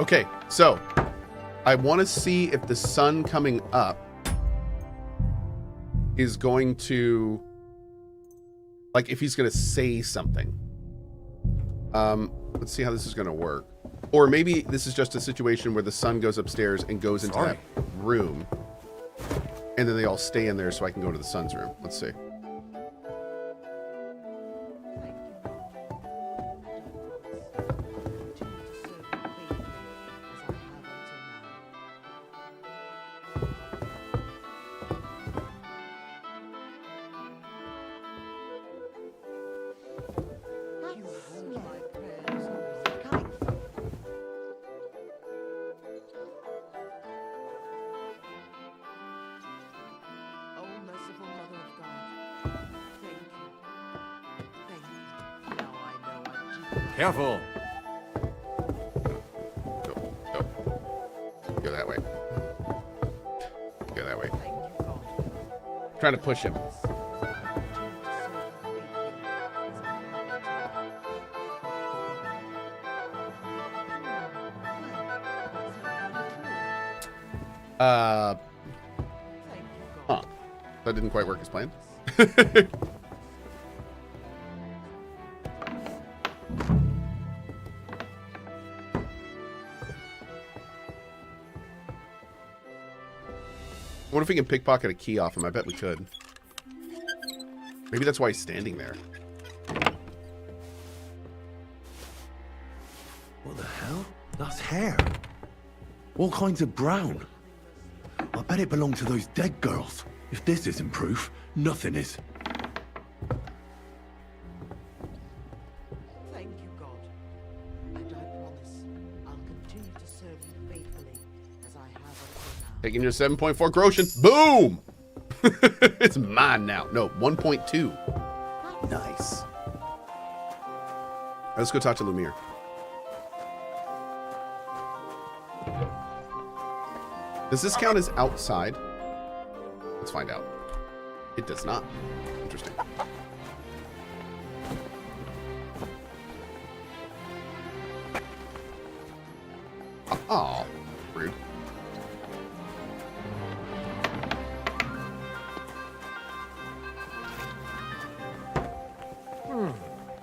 Okay, so I want to see if the sun coming up is going to, like, if he's going to say something. Let's see how this is going to work. Or maybe this is just a situation where the sun goes upstairs and goes into that room, and then they all stay in there so I can go to the sun's room. Let's see. Careful. Go that way. Go that way. I'm trying to push him. Huh. That didn't quite work as planned. I wonder if we can pickpocket a key off him. I bet we could. Maybe that's why he's standing there. What the hell? That's hair. All kinds of brown. I bet it belonged to those dead girls. If this isn't proof, nothing is. Thank you, God. And I promise I'll continue to serve you faithfully as I have until now. Taking your 7.4 groschen. Boom! It's mine now. No, 1.2. Nice. Let's go talk to Lumiere. Does this count as outside? Let's find out. It does not. Interesting. Oh, rude.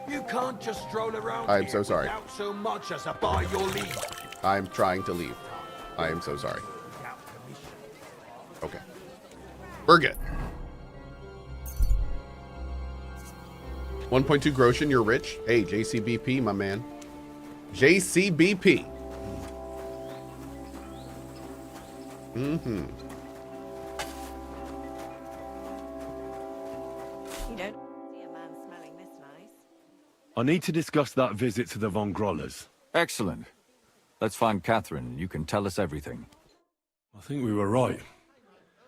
You can't just stroll around I'm here so sorry. without so much as a by your leave. I'm trying to leave. I am so sorry. Okay. We're good. 1.2 groschen, you're rich. Hey, JCBP, my man. JCBP. Mm-hmm. You don't see a man smelling this nice. I need to discuss that visit to the Von Grolles. Excellent. Let's find Catherine. You can tell us everything. I think we were right.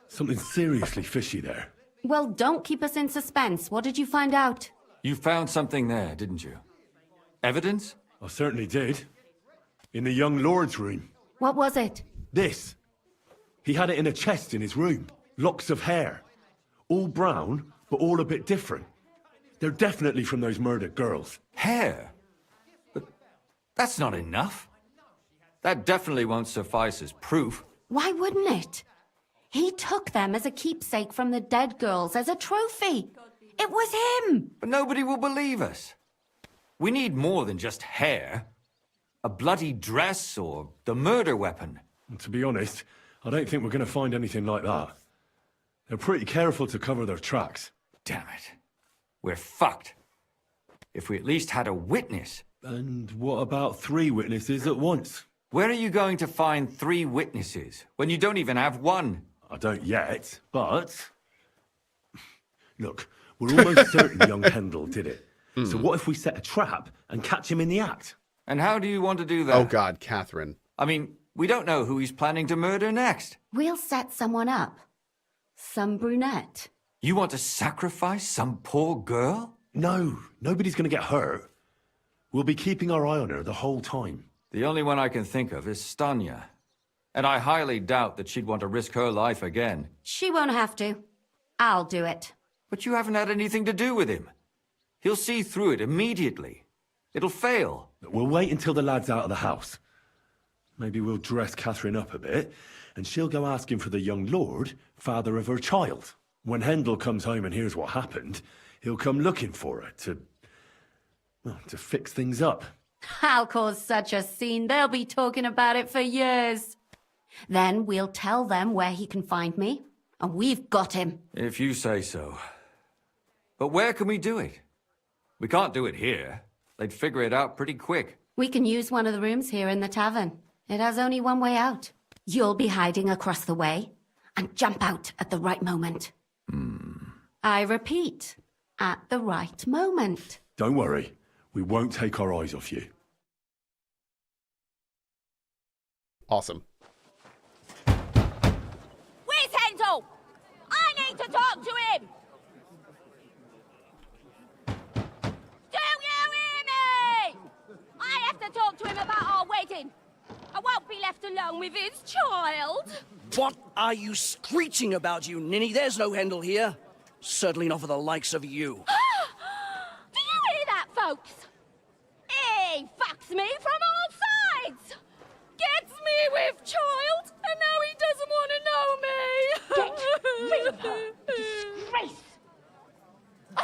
Something seriously fishy there. Well, don't keep us in suspense. What did you find out? You found something there, didn't you? Evidence? I certainly did. In the young lord's room. What was it? This. He had it in a chest in his room. Locks of hair. All brown, but all a bit different. They're definitely from those murdered girls. Hair? But that's not enough. That definitely won't suffice as proof. Why wouldn't it? He took them as a keepsake from the dead girls, as a trophy. It was him! But nobody will believe us. We need more than just hair. A bloody dress or the murder weapon. And to be honest, I don't think we're going to find anything like that. They're pretty careful to cover their tracks. Damn it. We're fucked. If we at least had a witness. And what about 3 witnesses at once? Where are you going to find 3 witnesses when you don't even have one? I don't yet, but... Look, we're almost certain young Hendel did it. So what if we set a trap and catch him in the act? And how do you want to do that? Oh, God, Catherine. I mean, we don't know who he's planning to murder next. We'll set someone up. Some brunette. You want to sacrifice some poor girl? No, nobody's going to get hurt. We'll be keeping our eye on her the whole time. The only one I can think of is Stanya. And I highly doubt that she'd want to risk her life again. She won't have to. I'll do it. But you haven't had anything to do with him. He'll see through it immediately. It'll fail. We'll wait until the lad's out of the house. Maybe we'll dress Catherine up a bit, and she'll go asking for the young lord, father of her child. When Hendel comes home and hears what happened, he'll come looking for her to fix things up. I'll cause such a scene, they'll be talking about it for years. Then we'll tell them where he can find me, and we've got him. If you say so. But where can we do it? We can't do it here. They'd figure it out pretty quick. We can use one of the rooms here in the tavern. It has only one way out. You'll be hiding across the way, and jump out at the right moment. I repeat, at the right moment. Don't worry, we won't take our eyes off you. Awesome. Where's Hendel? I need to talk to him! Do you hear me? I have to talk to him about our wedding. I won't be left alone with his child. What are you screeching about, you ninny? There's no Hendel here. Certainly not for the likes of you. Do you hear that, folks? He fucks me from all sides. Gets me with child, and now he doesn't want to know me. Get rid of her. Disgrace.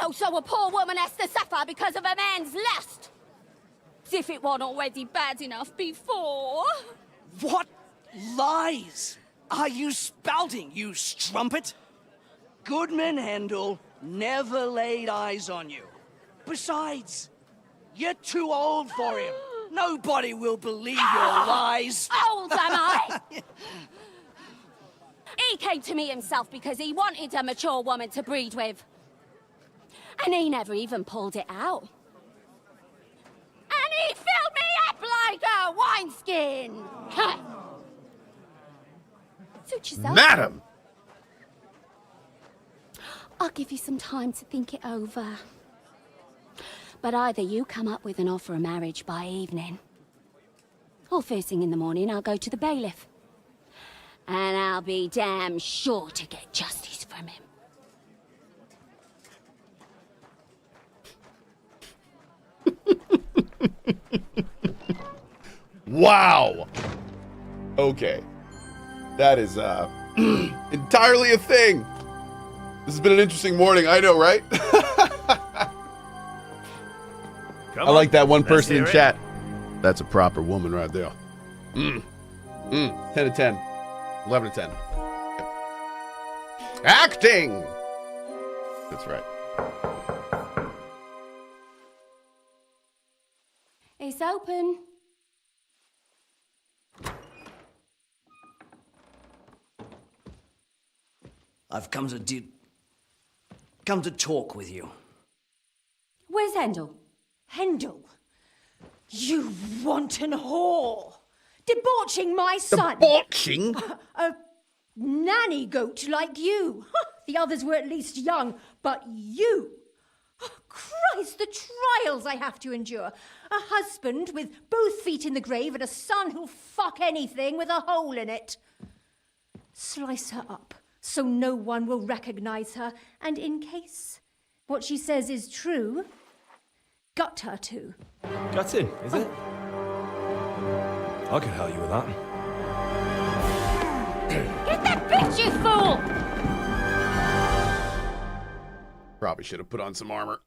Oh, so a poor woman has to suffer because of a man's lust. As if it wasn't already bad enough before. What lies are you spouting, you strumpet? Goodman Hendel never laid eyes on you. Besides, you're too old for him. Nobody will believe your lies. Old am I? He came to me himself because he wanted a mature woman to breed with. And he never even pulled it out. And he filled me up like a wineskin. Suit yourself. Madam! I'll give you some time to think it over. But either you come up with an offer of marriage by evening, or first thing in the morning I'll go to the bailiff. And I'll be damn sure to get justice from him. Wow! Okay. That is, entirely a thing! This has been an interesting morning, I know, right? I like that one person in chat. That's a proper woman right there. 10 to 10. 11 to 10. Yep. Acting! That's right. It's open. I've come to talk with you. Where's Hendel? Hendel, you wanton whore! Debauching my son! Debauching? A nanny goat like you. The others were at least young, but you... Oh, Christ, the trials I have to endure. A husband with both feet in the grave and a son who'll fuck anything with a hole in it. Slice her up so no one will recognize her, and in case what she says is true, gut her too. Gutting, is it? I can help you with that. Get that bitch, you fool! Probably should have put on some armor.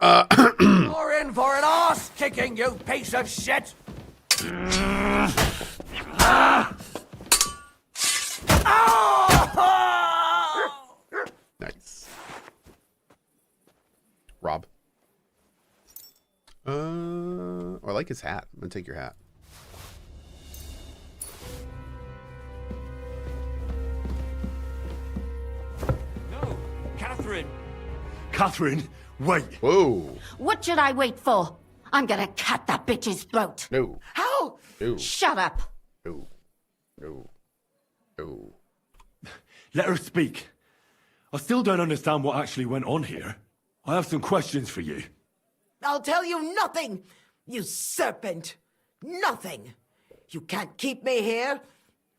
You're in for an arse kicking, you piece of shit! Nice. Rob. Oh, I like his hat. I'm gonna take your hat. No, Catherine! Catherine, wait! Whoa. What should I wait for? I'm gonna cut that bitch's throat. No. How? No. Shut up. No. No. No. Let her speak. I still don't understand what actually went on here. I have some questions for you. I'll tell you nothing, you serpent. Nothing. You can't keep me here.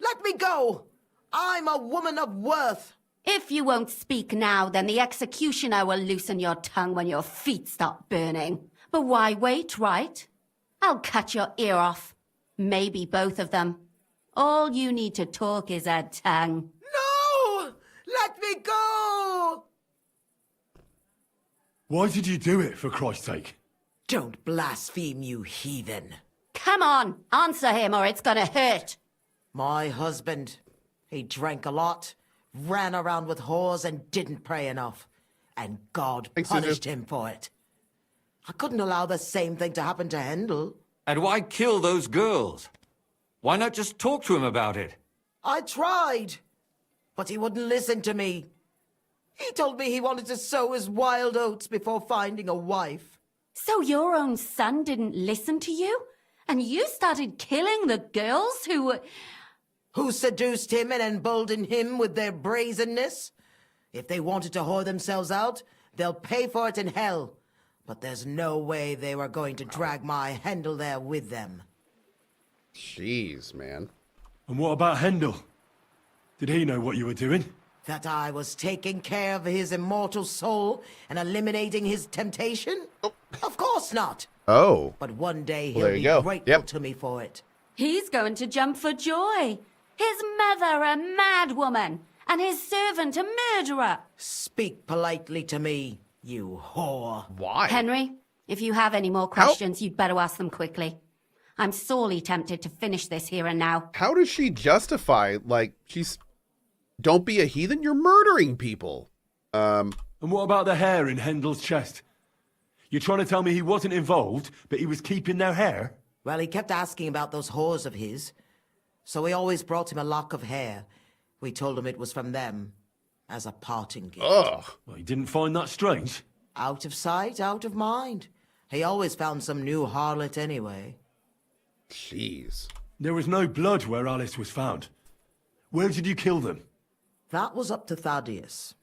Let me go. I'm a woman of worth. If you won't speak now, then the executioner will loosen your tongue when your feet start burning. But why wait, right? I'll cut your ear off. Maybe both of them. All you need to talk is a tongue. No! Let me go! Why did you do it, for Christ's sake? Don't blaspheme, you heathen. Come on, answer him or it's gonna hurt. My husband, he drank a lot, ran around with whores and didn't pray enough. And God punished him for it. I couldn't allow the same thing to happen to Hendel. And why kill those girls? Why not just talk to him about it? I tried, but he wouldn't listen to me. He told me he wanted to sow his wild oats before finding a wife. So your own son didn't listen to you? And you started killing the girls who seduced him and emboldened him with their brazenness? If they wanted to whore themselves out, they'll pay for it in hell. But there's no way they were going to drag my Hendel there with them. Jeez, man. And what about Hendel? Did he know what you were doing? That I was taking care of his immortal soul and eliminating his temptation? Oh. Of course not. Oh. But one day he'll be grateful to me for it. He's going to jump for joy. His mother a mad woman, and his servant a murderer. Speak politely to me, you whore. Why? Henry, if you have any more questions, you'd better ask them quickly. I'm sorely tempted to finish this here and now. How does she justify, like, don't be a heathen, you're murdering people. And what about the hair in Hendel's chest? You're trying to tell me he wasn't involved, but he was keeping their hair? Well, he kept asking about those whores of his. So we always brought him a lock of hair. We told him it was from them, as a parting gift. Ugh. Well, he didn't find that strange? Out of sight, out of mind. He always found some new harlot anyway. Jeez. There was no blood where Alice was found. Where did you kill them? That was up to Thaddeus.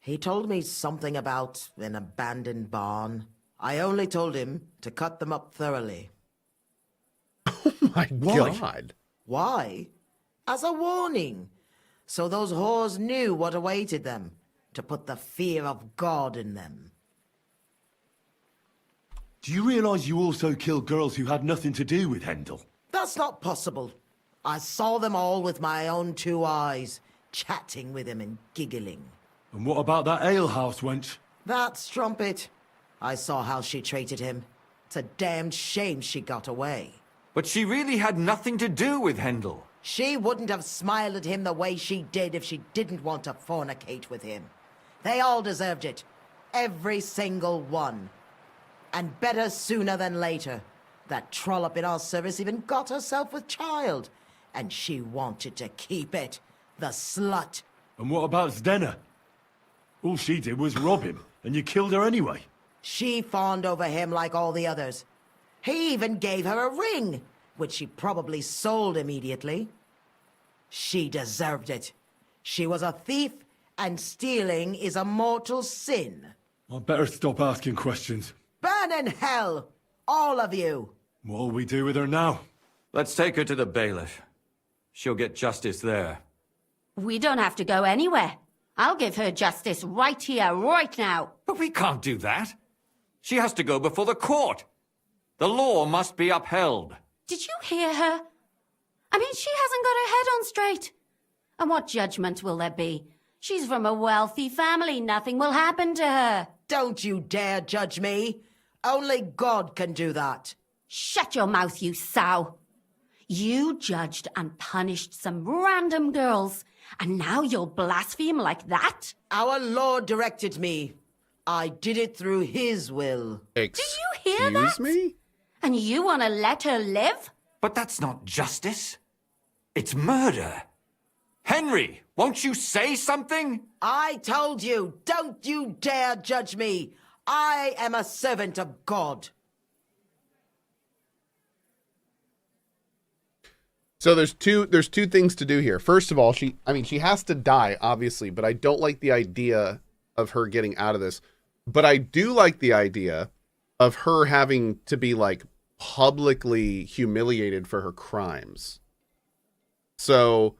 He told me something about an abandoned barn. I only told him to cut them up thoroughly. Oh my God. Why? As a warning. So those whores knew what awaited them. To put the fear of God in them. Do you realize you also killed girls who had nothing to do with Hendel? That's not possible. I saw them all with my own 2 eyes, chatting with him and giggling. And what about that alehouse wench? That strumpet. I saw how she treated him. It's a damned shame she got away. But she really had nothing to do with Hendel. She wouldn't have smiled at him the way she did if she didn't want to fornicate with him. They all deserved it. Every single one. And better sooner than later. That trollop in our service even got herself with child. And she wanted to keep it. The slut. And what about Zdenna? All she did was rob him, and you killed her anyway. She fawned over him like all the others. He even gave her a ring, which she probably sold immediately. She deserved it. She was a thief, and stealing is a mortal sin. I'd better stop asking questions. Burn in hell, all of you. What'll we do with her now? Let's take her to the bailiff. She'll get justice there. We don't have to go anywhere. I'll give her justice right here, right now. But we can't do that. She has to go before the court. The law must be upheld. Did you hear her? I mean, she hasn't got her head on straight. And what judgment will there be? She's from a wealthy family. Nothing will happen to her. Don't you dare judge me. Only God can do that. Shut your mouth, you sow. You judged and punished some random girls, and now you'll blaspheme like that? Our Lord directed me. I did it through His will. Do you hear that? Excuse me? And you want to let her live? But that's not justice. It's murder. Henry, won't you say something? I told you, don't you dare judge me. I am a servant of God. So there's two things to do here. First of all, she has to die, obviously, but I don't like the idea of her getting out of this. But I do like the idea of her having to be like publicly humiliated for her crimes. So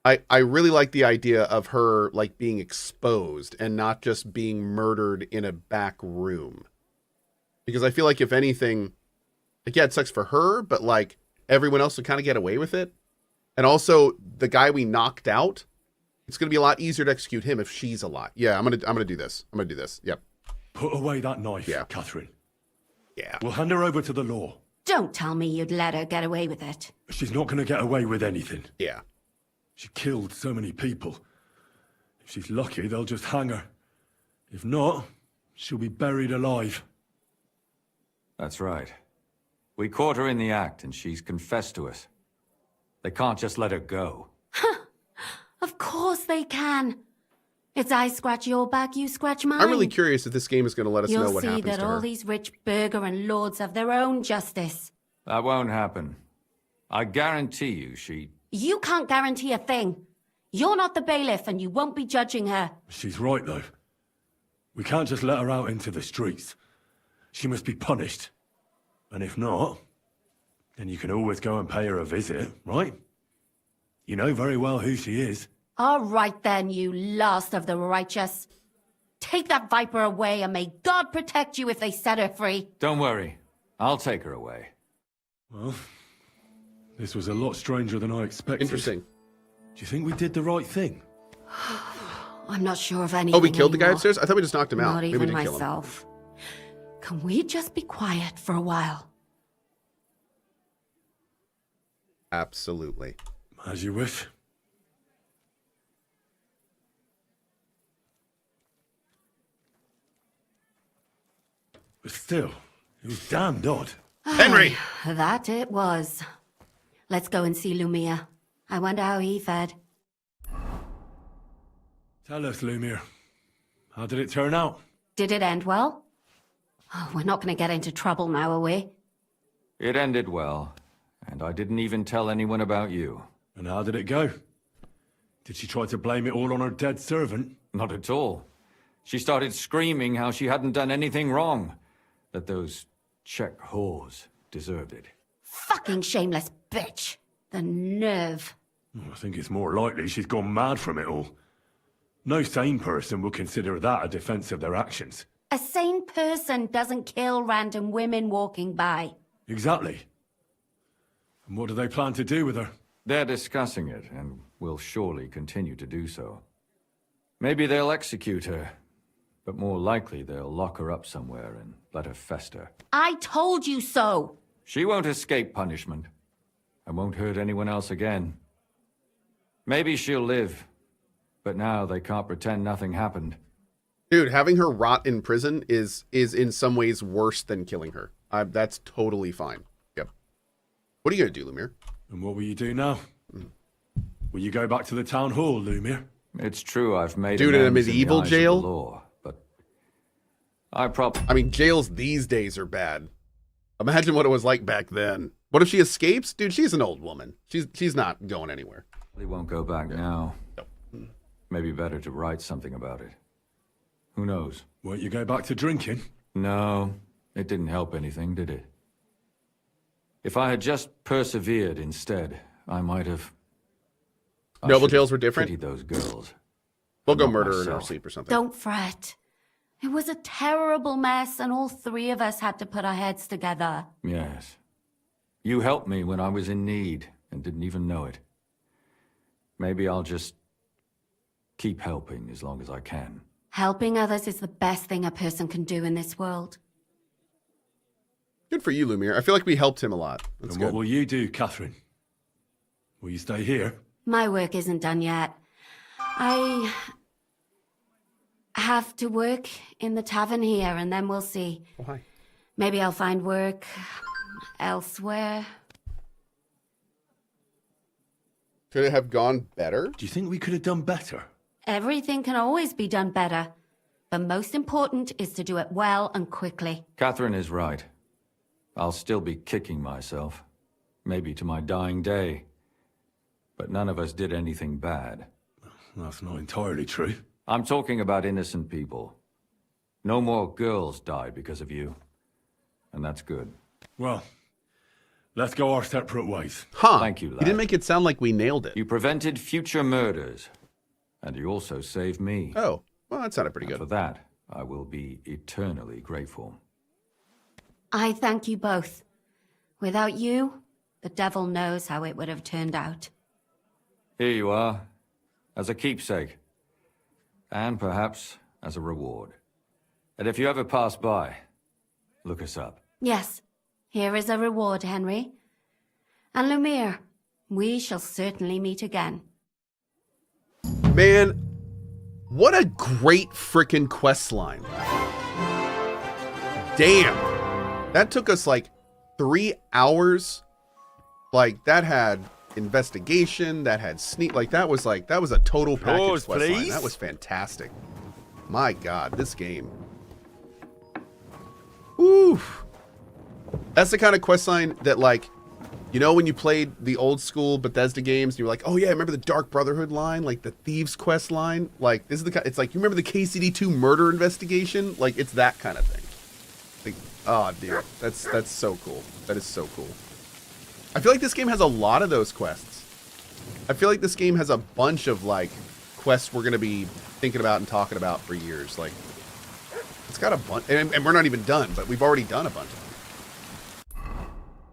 I really like the idea of her like being exposed and not just being murdered in a back room. Because I feel like if anything, like, yeah, it sucks for her, but like everyone else would kind of get away with it. And also, the guy we knocked out, it's going to be a lot easier to execute him if she's alive. Yeah, I'm gonna do this. I'm gonna do this. Yep. Put away that knife, Yeah. Catherine. Yeah. We'll hand her over to the law. Don't tell me you'd let her get away with it. She's not going to get away with anything. Yeah. She killed so many people. If she's lucky, they'll just hang her. If not, she'll be buried alive. That's right. We caught her in the act, and she's confessed to us. They can't just let her go. Of course they can. It's I scratch your back, you scratch mine. I'm really curious if this game is going to let us know You'll what see happens that to her. all these rich burgher and lords have their own justice. That won't happen. I guarantee you she... You can't guarantee a thing. You're not the bailiff and you won't be judging her. She's right, though. We can't just let her out into the streets. She must be punished. And if not, then you can always go and pay her a visit, right? You know very well who she is. All right then, you last of the righteous. Take that viper away and may God protect you if they set her free. Don't worry. I'll take her away. Well, this was a lot stranger than I expected. Interesting. Do you think we did the right thing? I'm not sure of anything. Oh, we killed the guy anymore. upstairs? I thought we just knocked him out. Not Maybe we even didn't kill him. myself. Can we just be quiet for a while? Absolutely. As you wish. But still, it was damned odd. Henry! That it was. Let's go and see Lumia. I wonder how he fared. Tell us, Lumiere. How did it turn out? Did it end well? Oh, we're not going to get into trouble now, are we? It ended well, and I didn't even tell anyone about you. And how did it go? Did she try to blame it all on her dead servant? Not at all. She started screaming how she hadn't done anything wrong, that those Czech whores deserved it. Fucking shameless bitch. The nerve. I think it's more likely she's gone mad from it all. No sane person would consider that a defense of their actions. A sane person doesn't kill random women walking by. Exactly. And what do they plan to do with her? They're discussing it, and will surely continue to do so. Maybe they'll execute her, but more likely they'll lock her up somewhere and let her fester. I told you so! She won't escape punishment, and won't hurt anyone else again. Maybe she'll live, but now they can't pretend nothing happened. Dude, having her rot in prison is in some ways worse than killing her. That's totally fine. Yep. What are you going to do, Lumiere? And what will you do now? Will you go back to the town hall, Lumiere? It's true I've made Dude, in a amends medieval the eyes of jail? the law, but I mean, jails these days are bad. Imagine what it was like back then. What if she escapes? Dude, she's an old woman. She's not going anywhere. They won't go back now. Nope. Maybe better to write something about it. Who knows? Won't you go back to drinking? No, it didn't help anything, did it? If I had just persevered instead, I might have... Noble jails were different? Pitied those girls. We'll go Not murder her in her myself. sleep or something. Don't fret. It was a terrible mess, and all three of us had to put our heads together. Yes. You helped me when I was in need and didn't even know it. Maybe I'll just keep helping as long as I can. Helping others is the best thing a person can do in this world. Good for you, Lumiere. I feel like we helped him a lot. That's And good. what will you do, Catherine? Will you stay here? My work isn't done yet. I have to work in the tavern here, and then we'll see. Oh, hi. Maybe I'll find work elsewhere. Could it have gone better? Do you think we could have done better? Everything can always be done better. The most important is to do it well and quickly. Catherine is right. I'll still be kicking myself. Maybe to my dying day. But none of us did anything bad. That's not entirely true. I'm talking about innocent people. No more girls died because of you. And that's good. Well, let's go our separate ways. Huh. Thank you, lad. He didn't make it sound like we nailed it. You prevented future murders. And you also saved me. Oh, well, that sounded pretty And good. for that, I will be eternally grateful. I thank you both. Without you, the devil knows how it would have turned out. Here you are, as a keepsake. And perhaps as a reward. And if you ever pass by, look us up. Yes, here is a reward, Henry. And Lumiere, we shall certainly meet again. Man, what a great frickin' quest line. Damn. That took us like 3 hours. Like, that had investigation, that had sneak, like that was a total package quest line. That was fantastic. My God, this game. Oof. That's the kind of quest line that, like, you know, when you played the old school Bethesda games, you were like, oh yeah, I remember the Dark Brotherhood line, like the Thieves Quest line. Like, this is the, it's like, you remember the KCD2 murder investigation? Like, it's that kind of thing. Like, oh dude, that's so cool. That is so cool. I feel like this game has a lot of those quests. I feel like this game has a bunch of, like, quests we're going to be thinking about and talking about for years. Like, it's got a bunch, and we're not even done, but we've already done a bunch of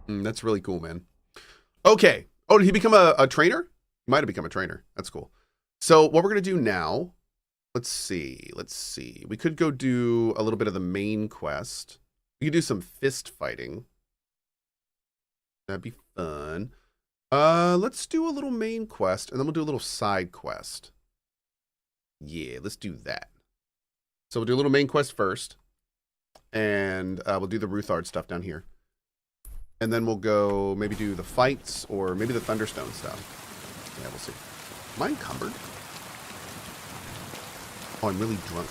them. That's really cool, man. Okay. Oh, did he become a trainer? He might have become a trainer. That's cool. So what we're going to do now, let's see. We could go do a little bit of the main quest. We could do some fist fighting. That'd be fun. Let's do a little main quest, and then we'll do a little side quest. Yeah, let's do that. So we'll do a little main quest first, and we'll do the Ruthard stuff down here. And then we'll go maybe do the fights, or maybe the Thunderstone stuff. Yeah, we'll see. Am I encumbered? Oh, I'm really drunk.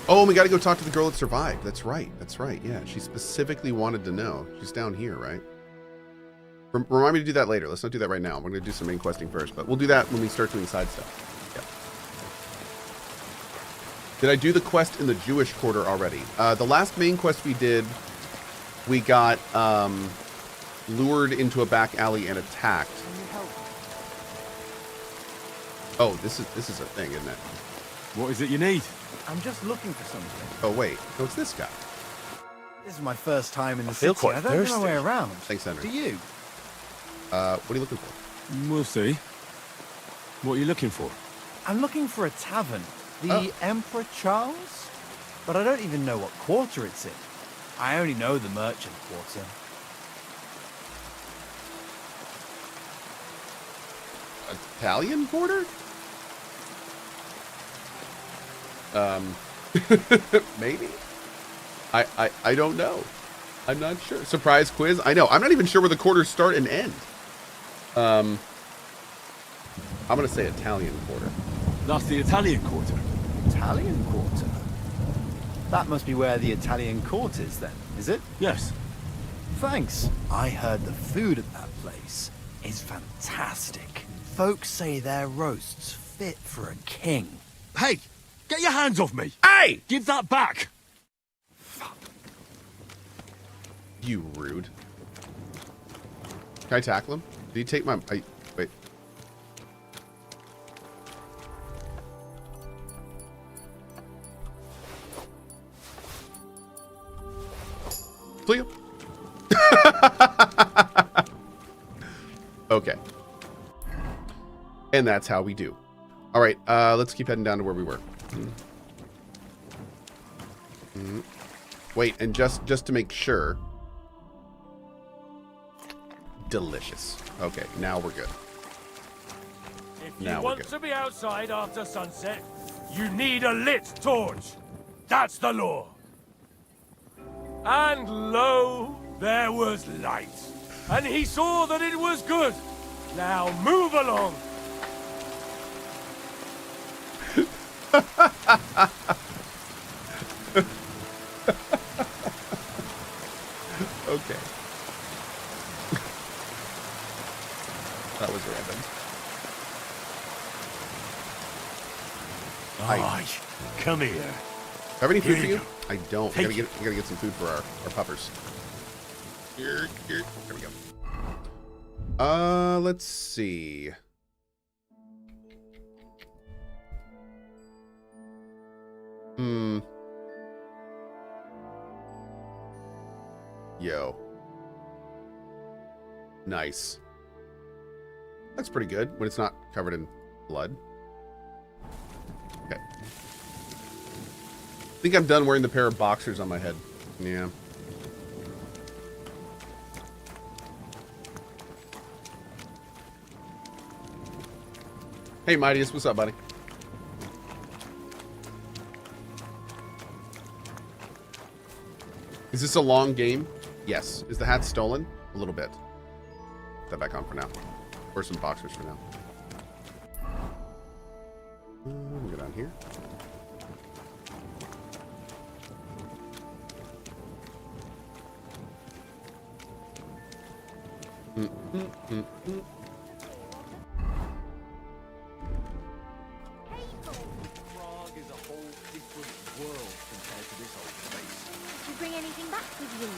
Oh, we got to go talk to the girl that survived. That's right. That's right. Yeah, she specifically wanted to know. She's down here, right? Remind me to do that later. Let's not do that right now. We're going to do some main questing first, but we'll do that when we start doing side stuff. Yeah. Did I do the quest in the Jewish quarter already? The last main quest we did, we got lured into a back alley and attacked. Oh, this is a thing, isn't it? What is it you need? I'm just looking for something. Oh, wait. No, it's this guy. This is my first time in the feel city. quite I don't know thirsty. my way around. Thanks, Henry. Do you? What are you looking for? We'll see. What are you looking for? I'm looking for a tavern. The Emperor Charles? But I don't even know what quarter it's in. I only know the merchant quarter. Italian quarter? Maybe. I don't know. I'm not sure. Surprise quiz. I know. I'm not even sure where the quarters start and end. I'm gonna say Italian quarter. That's the Italian quarter. Italian quarter? That must be where the Italian court is then, is it? Yes. Thanks. I heard the food at that place is fantastic. Folks say their roasts fit for a king. Hey! Get your hands off me! Hey! Give that back! You rude. Can I tackle him? Did he take my... wait. Cleo. Okay. And that's how we do. All right, let's keep heading down to where we were. Wait, and just to make sure. Delicious. Okay, now we're good. If you want to be outside after sunset, you need a lit torch. That's the law. And lo, there was light. And he saw that it was good. Now move along. Okay. That was random. Aye, come here. Have any food Here for you you? go. I don't. Take We gotta get some food for our puppers. Here we go. Let's see. Yo. Nice. That's pretty good when it's not covered in blood. Okay. I think I'm done wearing the pair of boxers on my head. Yeah. Hey, Mightiest, what's up, buddy? Is this a long game? Yes. Is the hat stolen? A little bit. Put that back on for now. Or some boxers for now. Get on here. Prague is a whole different world compared to this old place. Did you bring anything back with you?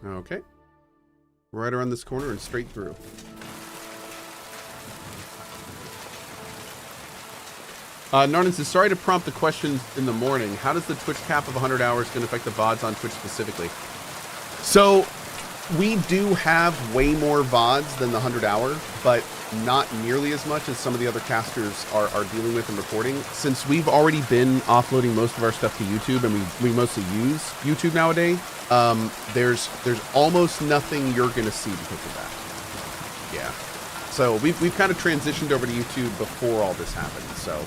Okay. Right around this corner and straight through. Narnan says, sorry to prompt the question in the morning. How does the Twitch cap of 100 hours going to affect the VODs on Twitch specifically? So, we do have way more VODs than the 100 hour, but not nearly as much as some of the other casters are dealing with and recording. Since we've already been offloading most of our stuff to YouTube, and we mostly use YouTube nowadays, there's almost nothing you're going to see because of that. Yeah. So we've kind of transitioned over to YouTube before all this happened, so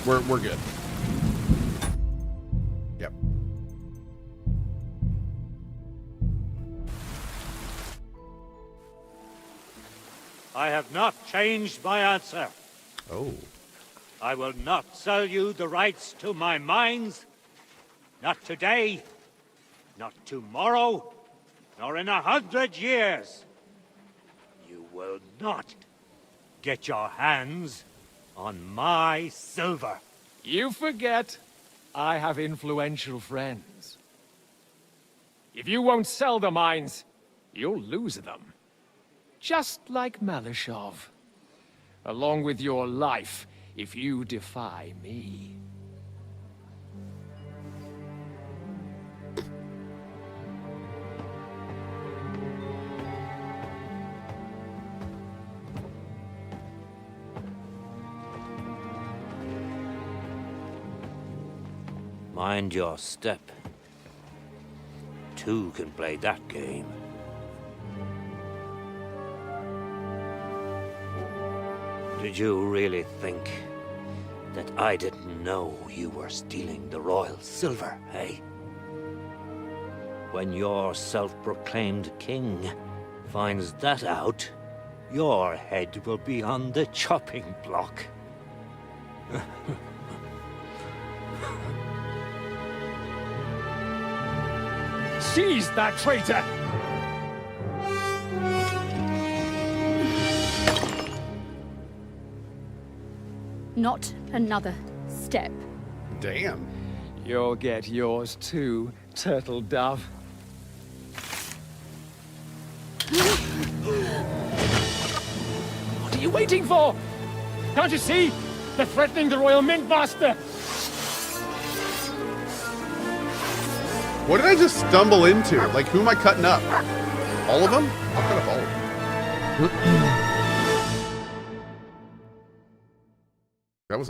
we're good. Yep. I have not changed my answer. Oh. I will not sell you the rights to my mines. Not today, not tomorrow, nor in 100 years. You will not get your hands on my silver. You forget I have influential friends. If you won't sell the mines, you'll lose them. Just like Malishov. Along with your life, if you defy me. Mind your step. Two can play that game. Did you really think that I didn't know you were stealing the royal silver, eh? When your self-proclaimed king finds that out, your head will be on the chopping block. Seize that traitor! Not another step. Damn. You'll get yours too, turtle dove. What are you waiting for? Can't you see? They're threatening the Royal Mint Master! What did I just stumble into? Like, who am I cutting up? All of them? I'll cut up all of them.